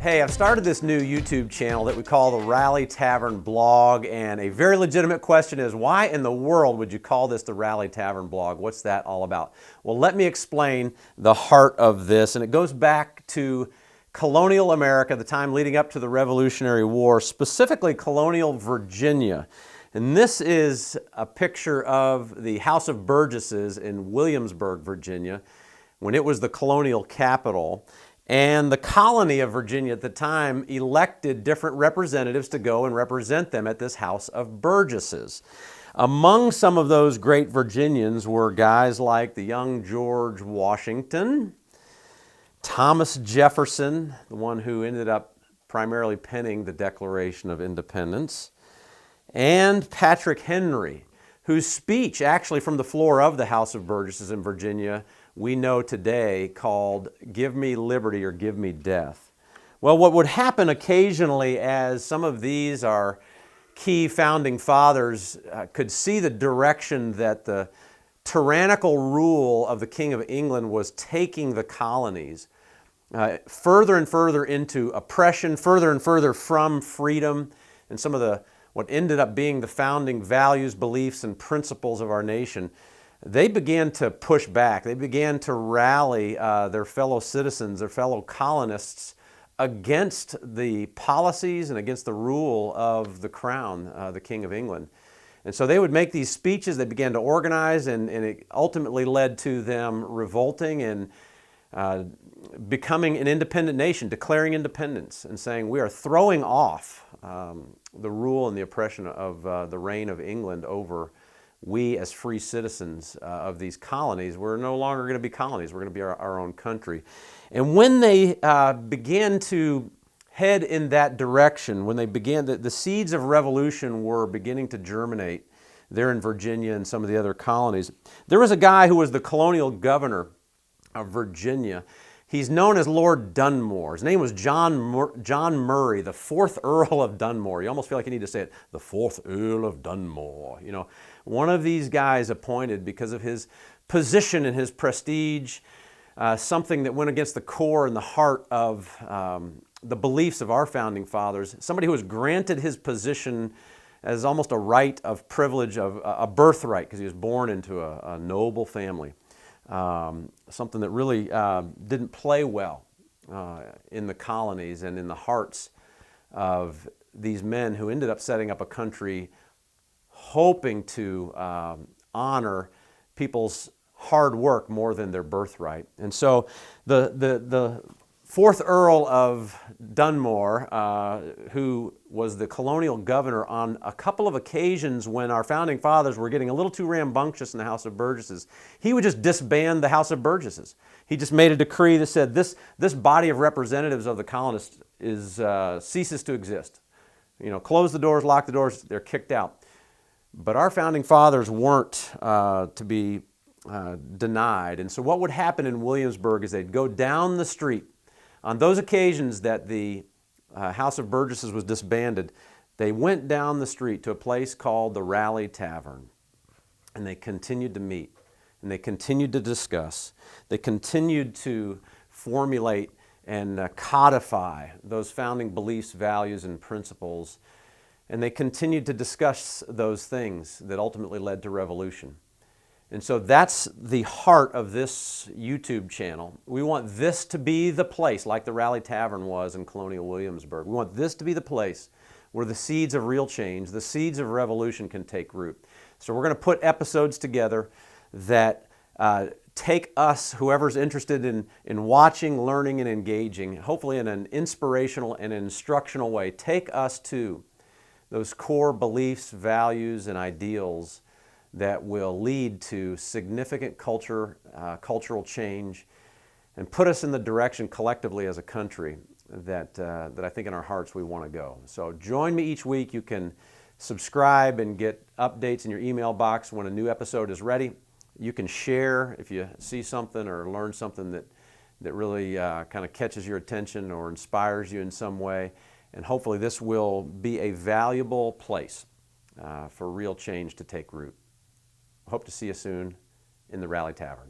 Hey, I've started this new YouTube channel that we call the Raleigh Tavern blog, and a very legitimate question is, why in the world would you call this the Raleigh Tavern blog? What's that all about? Well, let me explain the heart of this, and it goes back to colonial America, the time leading up to the Revolutionary War, specifically colonial Virginia. And this is a picture of the House of Burgesses in Williamsburg, Virginia, when it was the colonial capital. And the colony of Virginia at the time elected different representatives to go and represent them at this House of Burgesses. Among some of those great Virginians were guys like the young George Washington, Thomas Jefferson, the one who ended up primarily penning the Declaration of Independence, and Patrick Henry, whose speech actually from the floor of the House of Burgesses in Virginia we know today called "Give me liberty or give me death." Well, what would happen occasionally as some of these, our key founding fathers, could see the direction that the tyrannical rule of the King of England was taking the colonies further and further into oppression, further and further from freedom, and some of what ended up being the founding values, beliefs, and principles of our nation, they began to push back. They began to rally their fellow citizens, their fellow colonists against the policies and against the rule of the crown, the King of England. And so they would make these speeches, they began to organize, and it ultimately led to them revolting and becoming an independent nation, declaring independence and saying, we are throwing off the rule and the oppression of the reign of England over we as free citizens of these colonies. We're no longer going to be colonies. We're going to be our own country. And when they began to head in that direction, when they began, the seeds of revolution were beginning to germinate there in Virginia and some of the other colonies. There was a guy who was the colonial governor of Virginia. He's known as Lord Dunmore. His name was John Murray, the 4th Earl of Dunmore. You almost feel like you need to say it, the 4th Earl of Dunmore. You know, one of these guys appointed because of his position and his prestige, something that went against the core and the heart of the beliefs of our founding fathers, somebody who was granted his position as almost a right of privilege, of a birthright, because he was born into a noble family. Something that really didn't play well in the colonies and in the hearts of these men who ended up setting up a country hoping to honor people's hard work more than their birthright. And so the 4th Earl of Dunmore, who was the colonial governor, on a couple of occasions when our founding fathers were getting a little too rambunctious in the House of Burgesses, he would just disband the House of Burgesses. He just made a decree that said this body of representatives of the colonists ceases to exist. You know, close the doors, lock the doors, they're kicked out. But our founding fathers weren't to be denied. And so what would happen in Williamsburg is they'd go down the street. On those occasions that the House of Burgesses was disbanded, they went down the street to a place called the Raleigh Tavern, and they continued to meet, and they continued to discuss. They continued to formulate and codify those founding beliefs, values, and principles, and they continued to discuss those things that ultimately led to revolution. And so that's the heart of this YouTube channel. We want this to be the place, like the Raleigh Tavern was in colonial Williamsburg. We want this to be the place where the seeds of real change, the seeds of revolution can take root. So we're going to put episodes together that take us, whoever's interested in watching, learning, and engaging, hopefully in an inspirational and instructional way, take us to those core beliefs, values, and ideals that will lead to significant cultural change and put us in the direction collectively as a country that I think in our hearts we want to go. So join me each week. You can subscribe and get updates in your email box when a new episode is ready. You can share if you see something or learn something that really kind of catches your attention or inspires you in some way. And hopefully this will be a valuable place for real change to take root. Hope to see you soon in the Raleigh Tavern.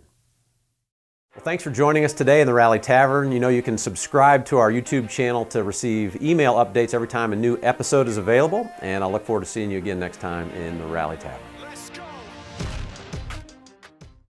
Well, thanks for joining us today in the Raleigh Tavern. You know you can subscribe to our YouTube channel to receive email updates every time a new episode is available, and I look forward to seeing you again next time in the Raleigh Tavern.